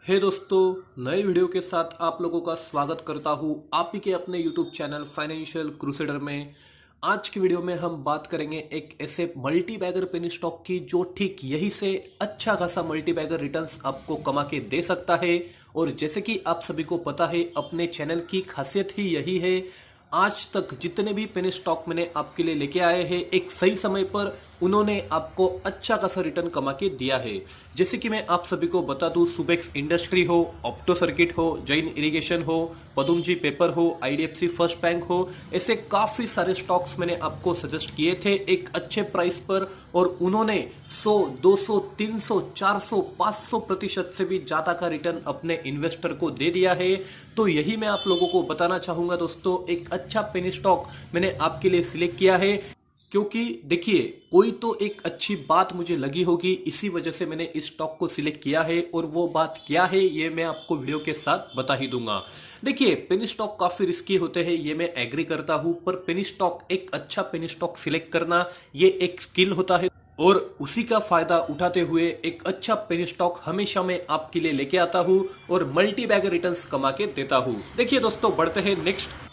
हे दोस्तों, नए वीडियो के साथ आप लोगों का स्वागत करता हूं आप ही के अपने यूट्यूब चैनल फाइनेंशियल क्रूसेडर में। आज की वीडियो में हम बात करेंगे एक ऐसे मल्टी बैगर पेनी स्टॉक की जो ठीक यही से अच्छा खासा मल्टी बैगर रिटर्न्स आपको कमा के दे सकता है। और जैसे कि आप सभी को पता है, अपने चैनल की खासियत ही यही है, आज तक जितने भी पेनी स्टॉक मैंने आपके लिए लेके आए हैं, एक सही समय पर उन्होंने आपको अच्छा खासा रिटर्न कमा के दिया है। जैसे कि मैं आप सभी को बता दूं, सुबेक्स इंडस्ट्री हो, ऑप्टो सर्किट हो, जैन इरिगेशन हो, पदुमजी पेपर हो, आईडीएफसी फर्स्ट बैंक हो, ऐसे काफी सारे स्टॉक्स मैंने आपको सजेस्ट किए थे एक अच्छे प्राइस पर, और उन्होंने 100, 200, 300, 400, 500% से भी ज्यादा का रिटर्न अपने इन्वेस्टर को दे दिया है। तो यही मैं आप लोगों को बताना चाहूंगा दोस्तों, एक अच्छा पेनी स्टॉक मैंने आपके लिए सिलेक्ट किया है। क्योंकि देखिए, कोई तो एक अच्छी बात मुझे लगी होगी, इसी वजह से मैंने इस स्टॉक को सिलेक्ट किया है, और वो बात क्या है ये मैं आपको वीडियो के साथ बता ही दूंगा। देखिए, पेनी स्टॉक काफी रिस्की होते हैं, ये मैं एग्री करता हूं, पर पेनी स्टॉक, एक अच्छा पेनी स्टॉक सिलेक्ट करना ये एक स्किल होता है, और उसी का फायदा उठाते हुए एक अच्छा पेनी स्टॉक हमेशा मैं आपके लिए लेके आता हूं और मल्टी बैगर रिटर्न्स कमा के देता हूं। देखिए दोस्तों, बढ़ते हैं नेक्स्ट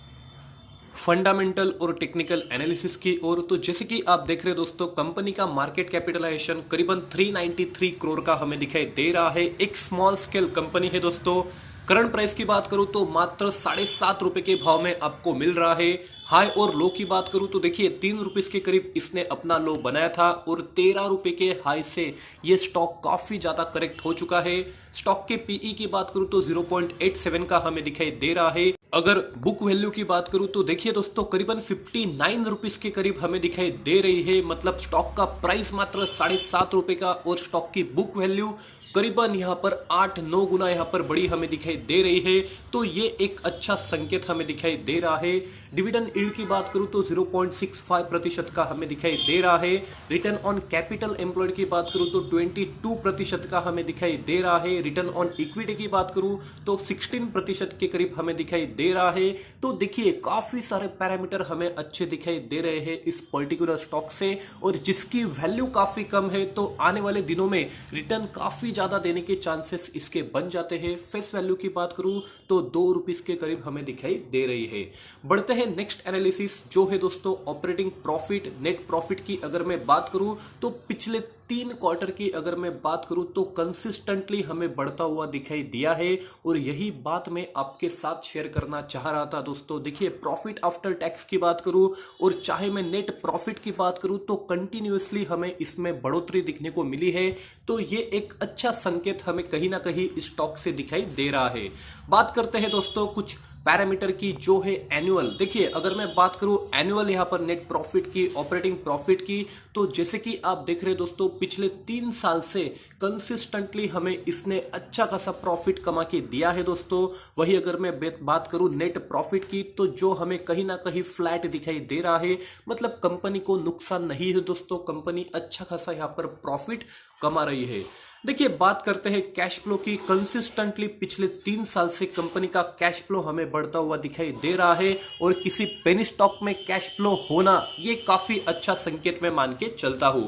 फंडामेंटल और टेक्निकल एनालिसिस की ओर। तो जैसे कि आप देख रहे हैं दोस्तों, कंपनी का मार्केट कैपिटलाइजेशन करीबन 393 करोड़ का हमें दिखाई दे रहा है। एक स्मॉल स्केल कंपनी है दोस्तों। करंट प्राइस की बात करूं तो मात्र 7.5 रुपए के भाव में आपको मिल रहा है। हाई और लो की बात करूं तो देखिए, 3 रुपीज के करीब इसने अपना लो बनाया था, और 13 रुपए के हाई से ये स्टॉक काफी ज्यादा करेक्ट हो चुका है। स्टॉक के पीई की बात करूं तो 0.87 का हमें दिखाई दे रहा है। अगर बुक वैल्यू की बात करूं तो देखिए दोस्तों, करीबन 59 रुपीज के करीब हमें दिखाई दे रही है। मतलब स्टॉक का प्राइस मात्र 7.5 रुपए का, और स्टॉक की बुक वैल्यू करीबन यहां पर 8-9 गुना यहां पर बड़ी हमें दिखाई दे रही है। तो ये एक अच्छा संकेत हमें दिखाई दे रहा है। डिविडेंड यील्ड की बात करूं तो 0.65% का हमें दिखाई दे रहा है। रिटर्न ऑन कैपिटल एम्प्लॉयड की बात करूं तो 22% का हमें दिखाई दे रहा है। रिटर्न ऑन इक्विटी की बात करूं तो 16% के करीब हमें दिखाई दे रहा है। तो देखिए, काफी सारे पैरामीटर हमें अच्छे दिखाई दे रहे हैं इस पर्टिकुलर स्टॉक से, और जिसकी वैल्यू काफी कम है, तो आने वाले दिनों में रिटर्न काफी ज्यादा देने के चांसेस इसके बन जाते हैं। फेस वैल्यू की बात करूं तो 2 रुपीज के करीब हमें दिखाई दे रही है। बढ़ते हैं नेक्स्ट एनालिसिस, जो है दोस्तों ऑपरेटिंग प्रॉफिट, नेट प्रॉफिट की अगर मैं बात करूं तो पिछले 3 क्वार्टर की अगर मैं बात करूं तो कंसिस्टेंटली हमें बढ़ता हुआ दिखाई दिया है, और यही बात मैं आपके साथ शेयर करना चाह रहा था दोस्तों। देखिए, प्रॉफिट आफ्टर टैक्स की बात करूं और चाहे मैं नेट प्रॉफिट की बात करूं तो कंटिन्यूअसली हमें इसमें बढ़ोतरी दिखने को मिली है। तो ये एक अच्छा संकेत हमें कहीं ना कहीं इस स्टॉक से दिखाई दे रहा है। बात करते हैं दोस्तों कुछ पैरामीटर की, जो है एनुअल। देखिए, अगर मैं बात करूं एनुअल यहां पर नेट प्रॉफिट की, ऑपरेटिंग प्रॉफिट की, तो जैसे कि आप देख रहे हैं दोस्तों, पिछले 3 साल से कंसिस्टेंटली हमें इसने अच्छा खासा प्रॉफिट कमा के दिया है दोस्तों। वही अगर मैं बात करूं नेट प्रॉफिट की, तो जो हमें कहीं ना कहीं फ्लैट दिखाई दे रहा है। मतलब कंपनी को नुकसान नहीं है दोस्तों, कंपनी अच्छा खासा यहां पर प्रॉफिट कमा रही है। देखिए, बात करते हैं कैश फ्लो की। कंसिस्टेंटली पिछले 3 साल से कंपनी का कैश फ्लो हमें बढ़ता हुआ दिखाई दे रहा है, और किसी पेनी स्टॉक में कैश फ्लो होना ये काफी अच्छा संकेत मैं मान के चलता हूं।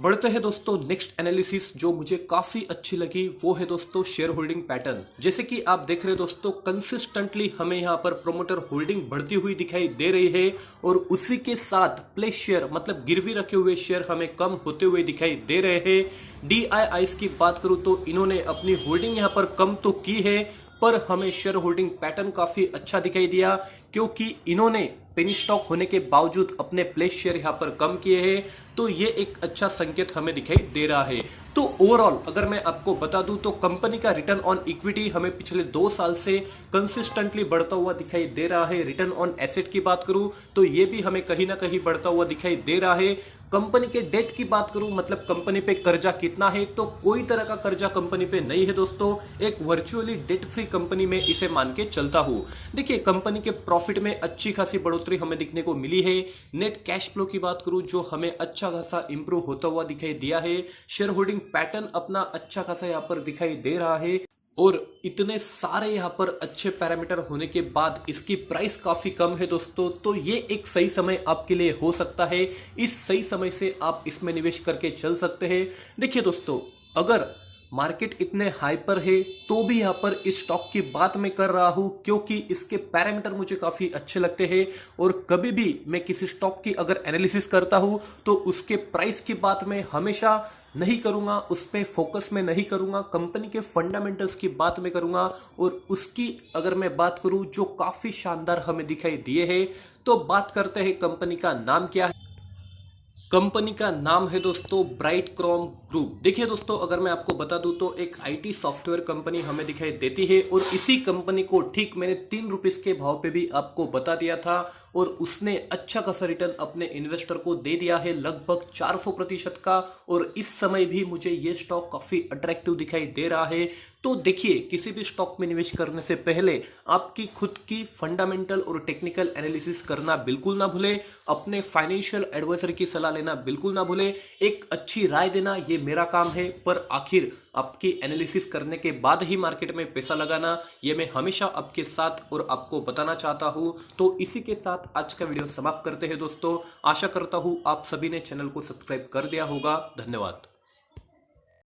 बढ़ते हैं दोस्तों नेक्स्ट एनालिसिस, जो मुझे काफी अच्छी लगी, वो है दोस्तों शेयर होल्डिंग पैटर्न। जैसे कि आप देख रहे हैं दोस्तों, कंसिस्टेंटली हमें यहां पर प्रोमोटर होल्डिंग बढ़ती हुई दिखाई दे रही है, और उसी के साथ प्लेस शेयर, मतलब गिरवी रखे हुए शेयर हमें कम होते हुए दिखाई दे रहे हैं। डीआईआईस की बात करूं तो इन्होंने अपनी होल्डिंग यहां पर कम तो की है, पर हमें शेयर होल्डिंग पैटर्न काफी अच्छा दिखाई दिया, क्योंकि इन्होंने पेनी स्टॉक होने के बावजूद अपने प्लेस शेयर यहां पर कम किए हैं। तो ये एक अच्छा संकेत हमें दिखाई दे रहा है। तो ओवरऑल अगर मैं आपको बता दूं तो कंपनी का रिटर्न ऑन इक्विटी हमें पिछले 2 साल से कंसिस्टेंटली बढ़ता हुआ दिखाई दे रहा है। रिटर्न ऑन एसेट की बात करूं तो ये भी हमें कहीं ना कहीं बढ़ता हुआ दिखाई दे रहा है। कंपनी के डेट की बात करूं, मतलब कंपनी पे कर्जा कितना है, तो कोई तरह का कर्जा कंपनी पे नहीं है दोस्तों। एक वर्चुअली डेट फ्री कंपनी में इसे मान के चलता हूं। देखिए, कंपनी के प्रॉफिट में अच्छी खासी बढ़ोतरी हमें दिखने को मिली है। नेट कैश फ्लो की बात करूं, जो हमें अच्छा खासा इंप्रूव होता हुआ दिखाई दिया है। शेयर होल्डिंग पैटर्न अपना अच्छा खासा यहां पर दिखाई दे रहा है, और इतने सारे यहाँ पर अच्छे पैरामीटर होने के बाद इसकी प्राइस काफी कम है दोस्तों। तो ये एक सही समय आपके लिए हो सकता है। इस सही समय से आप इसमें निवेश करके चल सकते हैं। देखिए दोस्तों, अगर मार्केट इतने हाइपर है तो भी यहाँ पर इस स्टॉक की बात मैं कर रहा हूं क्योंकि इसके पैरामीटर मुझे काफी अच्छे लगते हैं। और कभी भी मैं किसी स्टॉक की अगर एनालिसिस करता हूं तो उसके प्राइस की बात मैं हमेशा नहीं करूंगा, उस पर फोकस में नहीं करूंगा, कंपनी के फंडामेंटल्स की बात में करूंगा। और उसकी अगर मैं बात करूं जो काफी शानदार हमें दिखाई दिए है, तो बात करते हैं कंपनी का नाम क्या है। कंपनी का नाम है दोस्तों ब्राइट क्रोम ग्रुप। देखिए दोस्तों, अगर मैं आपको बता दूं तो एक आईटी सॉफ्टवेयर कंपनी हमें दिखाई देती है और इसी कंपनी को ठीक मैंने ₹3 के भाव पे भी आपको बता दिया था और उसने अच्छा खासा रिटर्न अपने इन्वेस्टर को दे दिया है, लगभग 400% का। और इस समय भी मुझे ये स्टॉक काफी अट्रैक्टिव दिखाई दे रहा है। तो देखिए, किसी भी स्टॉक में निवेश करने से पहले आपकी खुद की फंडामेंटल और टेक्निकल एनालिसिस करना बिल्कुल ना भूले, अपने फाइनेंशियल एडवाइजर की सलाह लेना बिल्कुल ना भूले, एक अच्छी राय देना ये मेरा काम है, पर आखिर आपकी एनालिसिस करने के बाद ही मार्केट में पैसा लगाना ये मैं हमेशा आपके साथ और आपको बताना चाहता हूं। तो इसी के साथ आज का वीडियो समाप्त करते हैं दोस्तों। आशा करता हूं आप सभी ने चैनल को सब्सक्राइब कर दिया होगा। धन्यवाद।